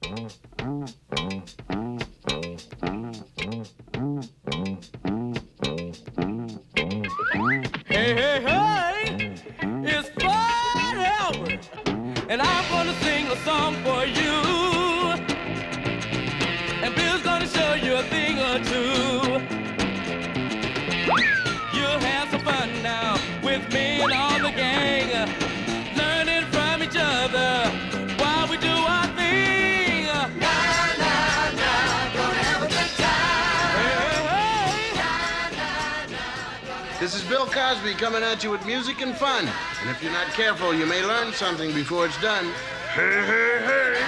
Hey, hey, hey, it's Fred Albert, and I'm gonna sing a song for you. And Bill's gonna show you a thing or two. You'll have some fun now with me and all the gang, learning from each other while we do our thing. Na, na, na, gonna have a good time. Hey, hey. This is Bill Cosby coming at you with music and fun. And if you're not careful, you may learn something before it's done. Hey, hey, hey.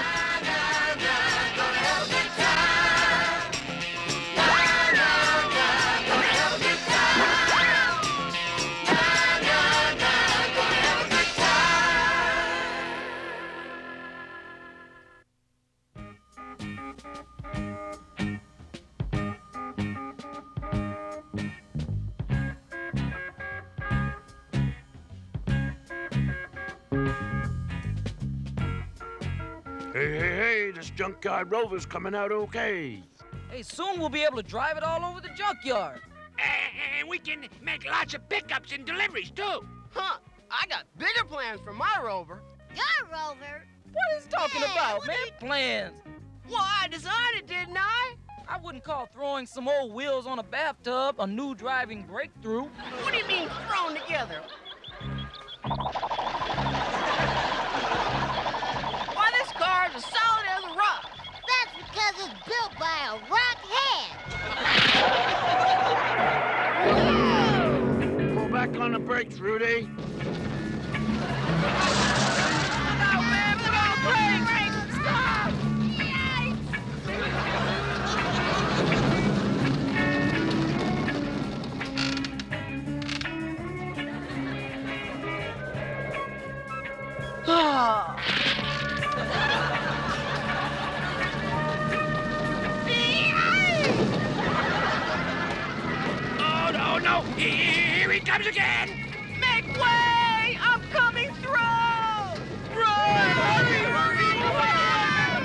Hey, this junkyard rover's coming out okay. Hey, soon we'll be able to drive it all over the junkyard. And we can make lots of pickups and deliveries, too. Huh, I got bigger plans for my rover. Your rover? What is he talking about, man? Plans. Well, I designed it, didn't I? I wouldn't call throwing some old wheels on a bathtub a new driving breakthrough. What do you mean thrown together? Why, this car is as solid as a rock. That's because it's built by a rock head. Pull back on the brakes, Rudy. Look out, man, look out, brake! Stop! Oh, no, here he comes again. Make way! I'm coming through! Run! Hurry, hurry,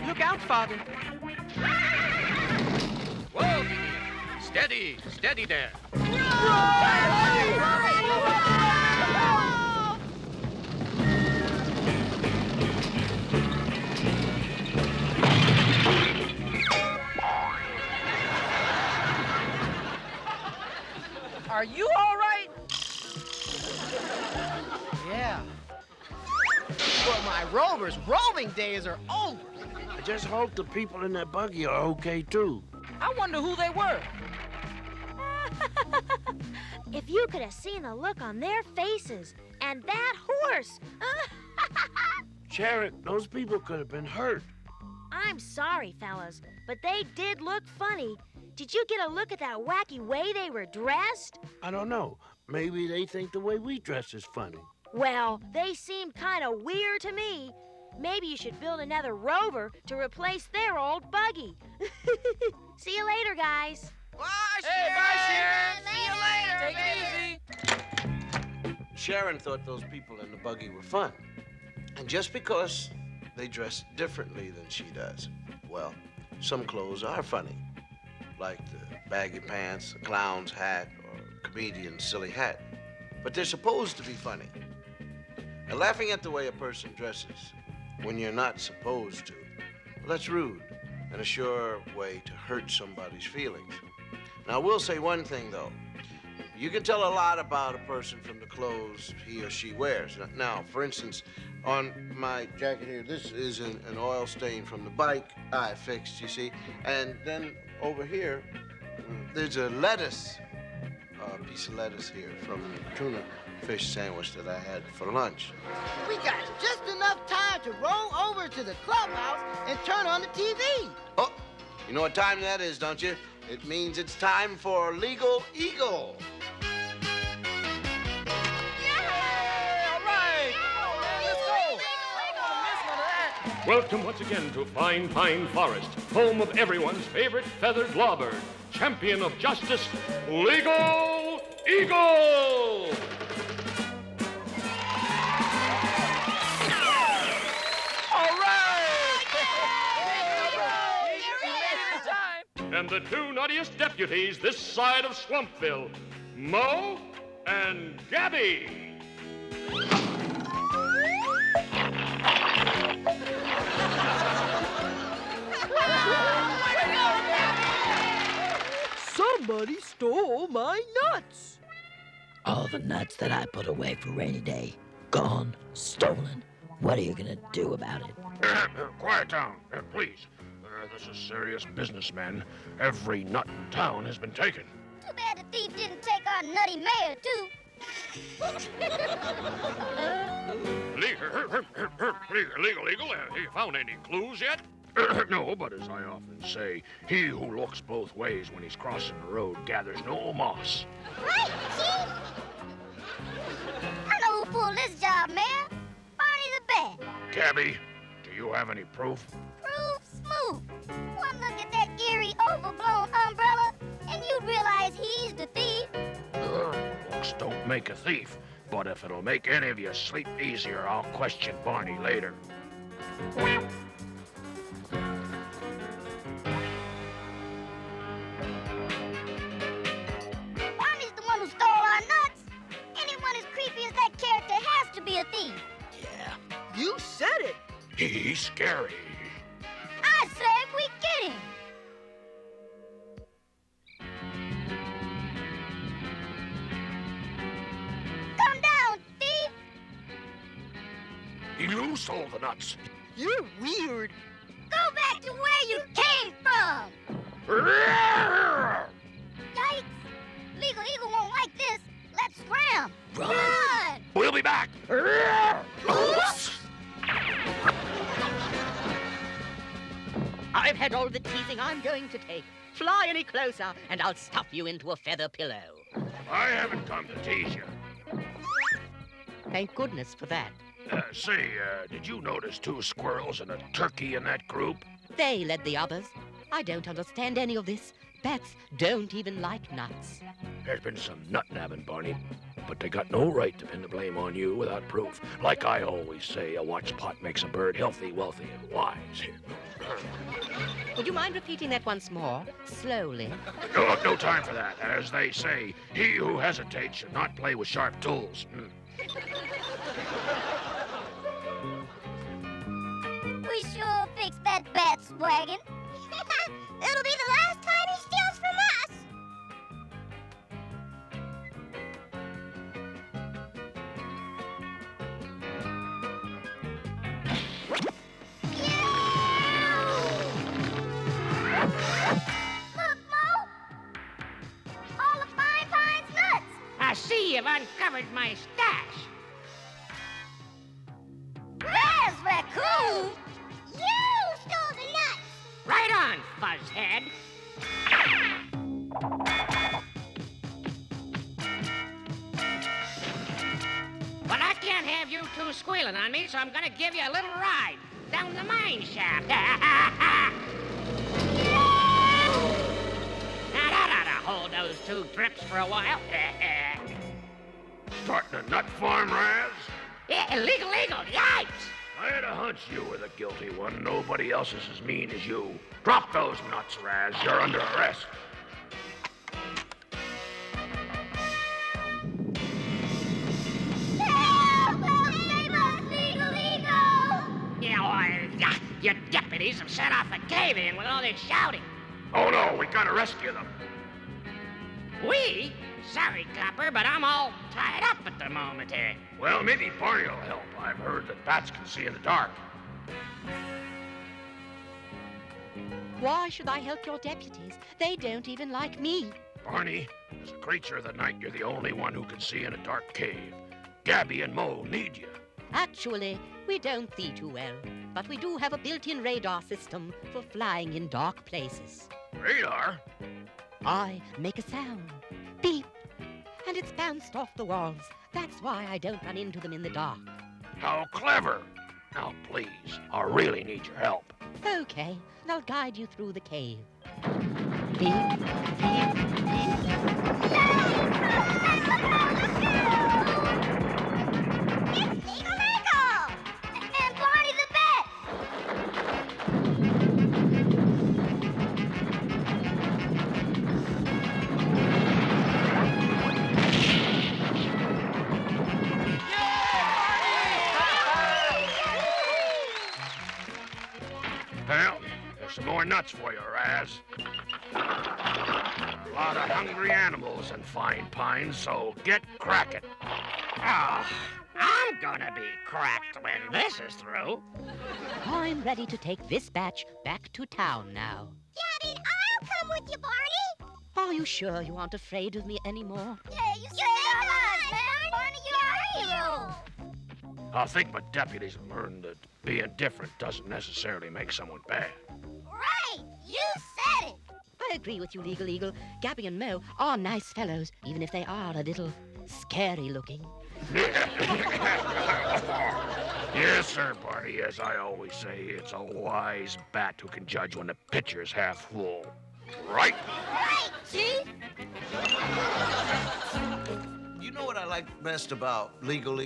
Look out, Father. Whoa! Steady, steady there. Are you all right? Yeah. But my rover's roving days are over. I just hope the people in that buggy are okay, too. I wonder who they were. If you could have seen the look on their faces. And that horse. Sharon, those people could have been hurt. I'm sorry, fellas, but they did look funny. Did you get a look at that wacky way they were dressed? I don't know. Maybe they think the way we dress is funny. Well, they seemed kind of weird to me. Maybe you should build another rover to replace their old buggy. See you later, guys. Bye, Hey, Sharon. bye, Sharon. See you later, Take baby. it easy. Sharon thought those people in the buggy were fun. And just because they dress differently than she does, well, some clothes are funny. Like the baggy pants, the clown's hat, or comedian's silly hat. But they're supposed to be funny. And laughing at the way a person dresses when you're not supposed to, well, that's rude and a sure way to hurt somebody's feelings. Now, I will say one thing, though. You can tell a lot about a person from the clothes he or she wears. Now, for instance, on my jacket here, this is an oil stain from the bike I fixed, you see. And then over here, there's a piece of lettuce here from the tuna fish sandwich that I had for lunch. We got just enough time to roll over to the clubhouse and turn on the TV. Oh, you know what time that is, don't you? It means it's time for Legal Eagle. All right. Oh, man, let's go. I don't want to miss none of that. Welcome once again to Fine Pine Forest, home of everyone's favorite feathered lawbird, champion of justice, Legal Eagle! All right! You made it in time. And the two naughtiest deputies this side of Swampville, Mo and Gabby. Somebody stole my nuts. All the nuts that I put away for rainy day, gone, stolen. What are you gonna do about it? Quiet down, please. This is serious business, man. Every nut in town has been taken. Too bad the thief didn't take our nutty mayor, too. Legal Eagle, have you found any clues yet? No, but as I often say, he who looks both ways when he's crossing the road gathers no moss. Right, Chief? I know who pulled this job, Mayor. Barney the Bat. Gabby, do you have any proof? Proof smooth. One look at that eerie, overblown umbrella, and you'd realize he's the thief. Looks don't make a thief, but if it'll make any of you sleep easier, I'll question Barney later. Barney's the one who stole our nuts. Anyone as creepy as that character has to be a thief. Yeah. You said it. He's scary. I say we get him. Come down, thief. You stole the nuts. You're weird. Go back to where you came from. Yikes. Legal Eagle won't like this. Let's scram. Run. We'll be back. Oops. I've had all the teasing I'm going to take. Fly any closer, and I'll stuff you into a feather pillow. I haven't come to tease you. Thank goodness for that. Did you notice 2 squirrels and a turkey in that group? They led the others. I don't understand any of this. Bats don't even like nuts. There's been some nut-nabbing, Barney, but they got no right to pin the blame on you without proof. Like I always say, a watch pot makes a bird healthy, wealthy, and wise. Would you mind repeating that once more, slowly? No time for that. As they say, he who hesitates should not play with sharp tools. We sure fixed that bat's wagon. It'll be the last time he steals from us. Look, Mo. All of Fine Pine's nuts. I see you've uncovered my stash. Raz Raccoon. You stole the nuts. Right on, Fuzzhead. But I can't have you two squealing on me, so I'm gonna give you a little ride down the mine shaft. Now, that ought to hold those 2 trips for a while. Starting a nut farm, Raz? Yeah, Legal Eagle, yikes! I had a hunch you were the guilty one. Nobody else is as mean as you. Drop those nuts, Raz. You're under arrest. Help! Save us, Legal Eagle! Yeah, your deputies have set off the cave-in with all this shouting. Oh, no, we gotta rescue them. We? Sorry, copper, but I'm all tied up at the moment. Well, maybe Barney will help. I've heard that bats can see in the dark. Why should I help your deputies? They don't even like me. Barney, as a creature of the night, you're the only one who can see in a dark cave. Gabby and Mo need you. Actually, we don't see too well, but we do have a built-in radar system for flying in dark places. Radar? I make a sound. Beep. And it's bounced off the walls. That's why I don't run into them in the dark. How clever. Now, please, I really need your help. Okay, I'll guide you through the cave. Peek, peek, peek. It's Legal! And Barney the Bat! Well, there's some more nuts for you, Raz. A lot of hungry animals and fine pines, so get cracking. Oh, I'm gonna be cracked when this is through. I'm ready to take this batch back to town now. Daddy, I'll come with you, Barney. Are you sure you aren't afraid of me anymore? Yeah, you saved our lives, man. Barney, you're a hero. I think my deputies have learned that being different doesn't necessarily make someone bad. Right, you said it. I agree with you, Legal Eagle. Gabby and Mo are nice fellows, even if they are a little scary looking. Yes, sir, Barney. As I always say, it's a wise bat who can judge when the pitcher's half full. Right? Right, Chief. You know what I like best about Legal? I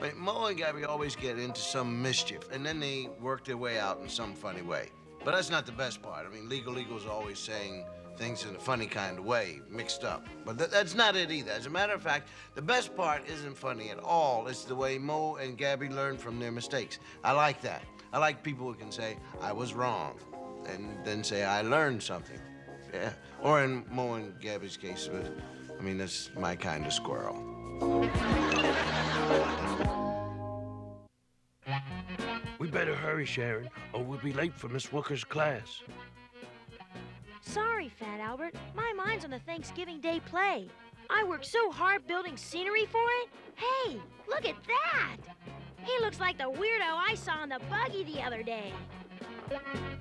mean, Mo and Gabby always get into some mischief, and then they work their way out in some funny way. But that's not the best part. I mean, Legal's always saying things in a funny kind of way, mixed up. But that's not it either. As a matter of fact, the best part isn't funny at all. It's the way Mo and Gabby learn from their mistakes. I like that. I like people who can say, I was wrong, and then say, I learned something. Yeah. Or in Mo and Gabby's case, I mean, that's my kind of squirrel. We better hurry, Sharon, or we'll be late for Miss Wooker's class. Sorry, Fat Albert. My mind's on the Thanksgiving Day play. I worked so hard building scenery for it. Hey, look at that! He looks like the weirdo I saw in the buggy the other day.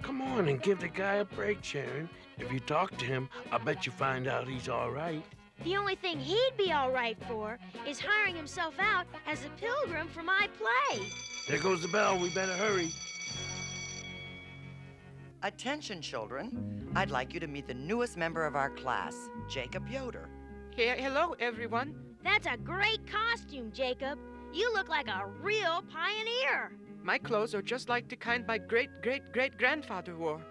Come on and give the guy a break, Sharon. If you talk to him, I bet you find out he's all right. The only thing he'd be all right for is hiring himself out as a pilgrim for my play. There goes the bell. We better hurry. Attention, children. I'd like you to meet the newest member of our class, Jacob Yoder. Hello, everyone. That's a great costume, Jacob. You look like a real pioneer. My clothes are just like the kind my great-great-great-grandfather wore.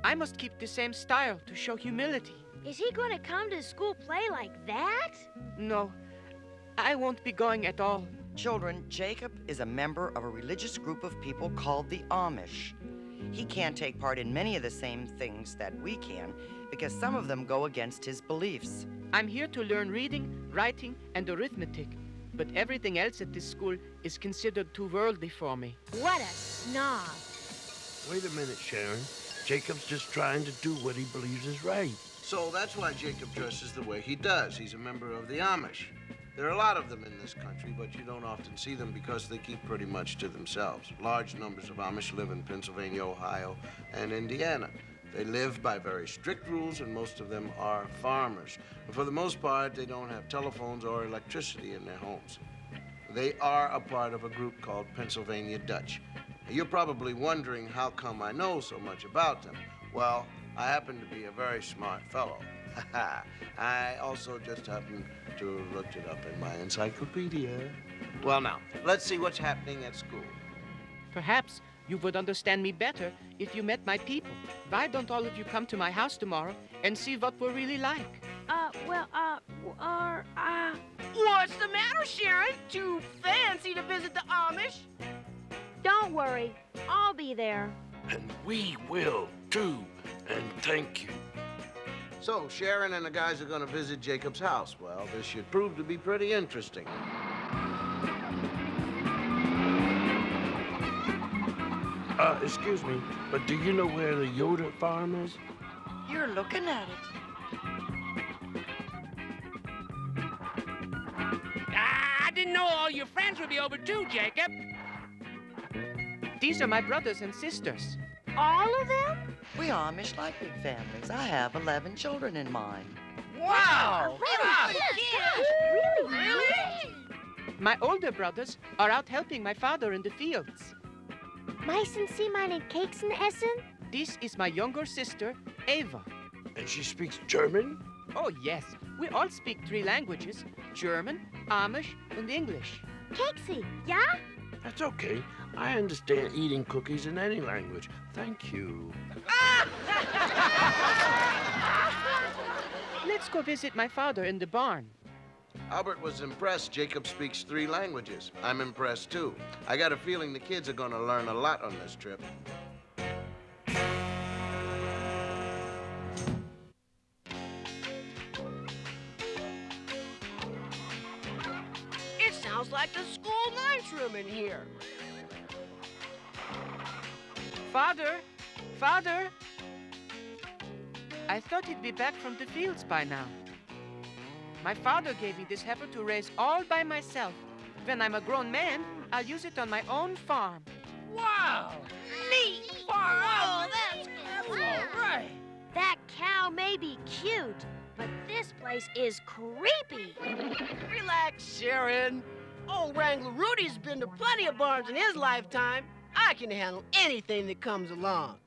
I must keep the same style to show humility. Is he going to come to school play like that? No, I won't be going at all. Children, Jacob is a member of a religious group of people called the Amish. He can't take part in many of the same things that we can because some of them go against his beliefs. I'm here to learn reading, writing, and arithmetic, but everything else at this school is considered too worldly for me. What a snob. Wait a minute, Sharon. Jacob's just trying to do what he believes is right. So that's why Jacob dresses the way he does. He's a member of the Amish. There are a lot of them in this country, but you don't often see them because they keep pretty much to themselves. Large numbers of Amish live in Pennsylvania, Ohio, and Indiana. They live by very strict rules, and most of them are farmers. And for the most part, they don't have telephones or electricity in their homes. They are a part of a group called Pennsylvania Dutch. You're probably wondering how come I know so much about them. Well, I happen to be a very smart fellow. I also just happened to have looked it up in my encyclopedia. Well, now, let's see what's happening at school. Perhaps you would understand me better if you met my people. Why don't all of you come to my house tomorrow and see what we're really like? What's the matter, Sharon? Too fancy to visit the Amish? Don't worry, I'll be there. And we will, too. And thank you. So, Sharon and the guys are going to visit Jacob's house. Well, this should prove to be pretty interesting. Excuse me, but do you know where the Yoder farm is? You're looking at it. I didn't know all your friends would be over too, Jacob. These are my brothers and sisters. All of them? We Amish like big families. I have 11 children in mine. Wow! Really? My older brothers are out helping my father in the fields. Meissen, Sie meinen Keksen essen? This is my younger sister, Ava. And she speaks German? Oh, yes. We all speak 3 languages, German, Amish, and English. Keksi, ja? That's okay. I understand eating cookies in any language. Thank you. Let's go visit my father in the barn. Albert was impressed Jacob speaks 3 languages. I'm impressed, too. I got a feeling the kids are going to learn a lot on this trip. It sounds like the school lunchroom in here. Father! Father! I thought he'd be back from the fields by now. My father gave me this heifer to raise all by myself. When I'm a grown man, I'll use it on my own farm. Wow! Neat! Wow, that's cool. All right. That cow may be cute, but this place is creepy. Relax, Sharon. Old Wrangler Rudy's been to plenty of barns in his lifetime. I can handle anything that comes along.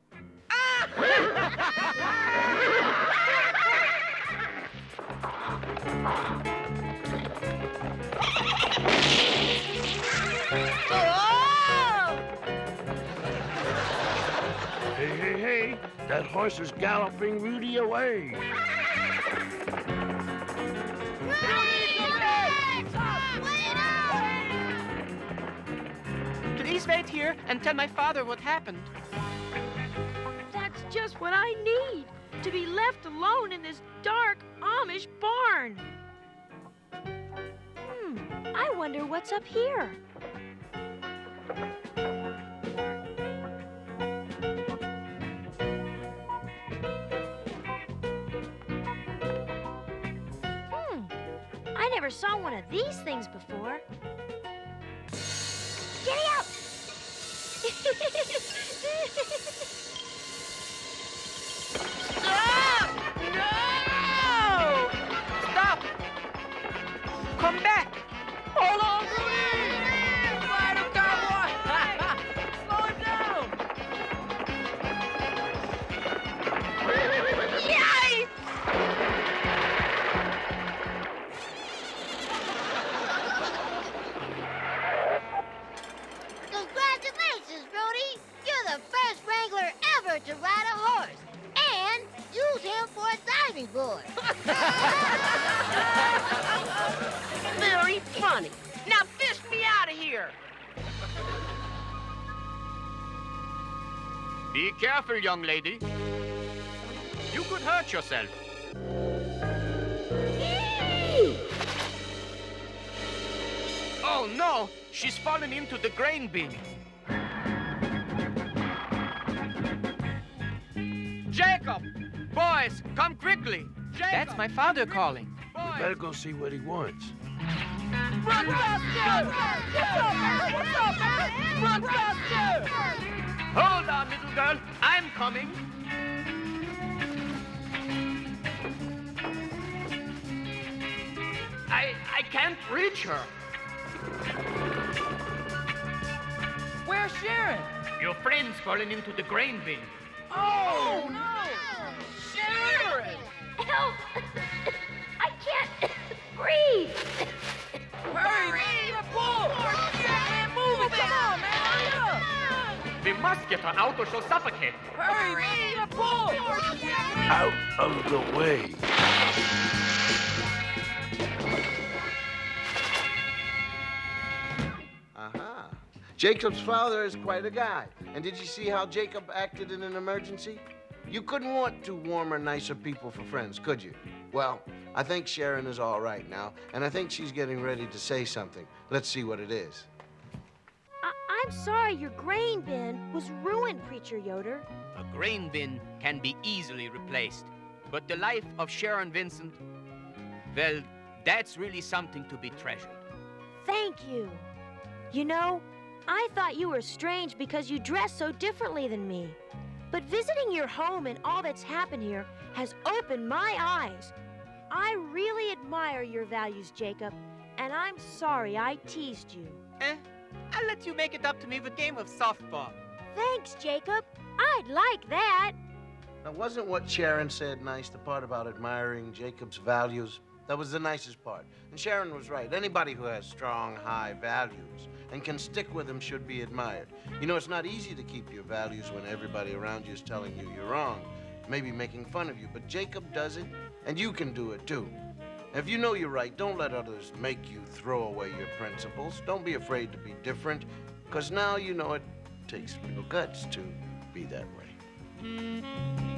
Hey, that horse is galloping Rudy away. Please wait here and tell my father what happened. That's just what I need, to be left alone in this dark Amish barn. I wonder what's up here. I never saw one of these things before. Giddy up! Stop! No! Stop! Come back! Hold on, Rudy! Ride him, cowboy! Slow him down! Yikes! Congratulations, Rudy! You're the first wrangler ever to ride a horse and use him for a diving board. Very funny. Now fish me out of here. Be careful, young lady. You could hurt yourself. Oh, no! She's fallen into the grain bin. Jacob! Boys, come quickly! Jacob! That's my father calling. We better go see what he wants. Run faster! What's up, man? What's up, man? Run faster! Hold on, little girl. I'm coming. I can't reach her. Where's Sharon? Your friend's fallen into the grain bin. Oh, no! Sharon! Help! I can't breathe. Hurry! Pull! Man, move it! Come on, man! Hurry up! We must get her out or she'll suffocate. Hurry! Pull! Out of the way. Jacob's father is quite a guy. And did you see how Jacob acted in an emergency? You couldn't want 2 warmer, nicer people for friends, could you? Well, I think Sharon is all right now, and I think she's getting ready to say something. Let's see what it is. I'm sorry your grain bin was ruined, Preacher Yoder. A grain bin can be easily replaced. But the life of Sharon Vincent, well, that's really something to be treasured. Thank you. You know, I thought you were strange because you dress so differently than me. But visiting your home and all that's happened here has opened my eyes. I really admire your values, Jacob, and I'm sorry I teased you. I'll let you make it up to me with a game of softball. Thanks, Jacob. I'd like that. Now, wasn't what Sharon said nice, the part about admiring Jacob's values? That was the nicest part. And Sharon was right. Anybody who has strong, high values and can stick with them should be admired. You know, it's not easy to keep your values when everybody around you is telling you you're wrong, maybe making fun of you. But Jacob does it, and you can do it too. If you know you're right, don't let others make you throw away your principles. Don't be afraid to be different, because now you know it takes real guts to be that way.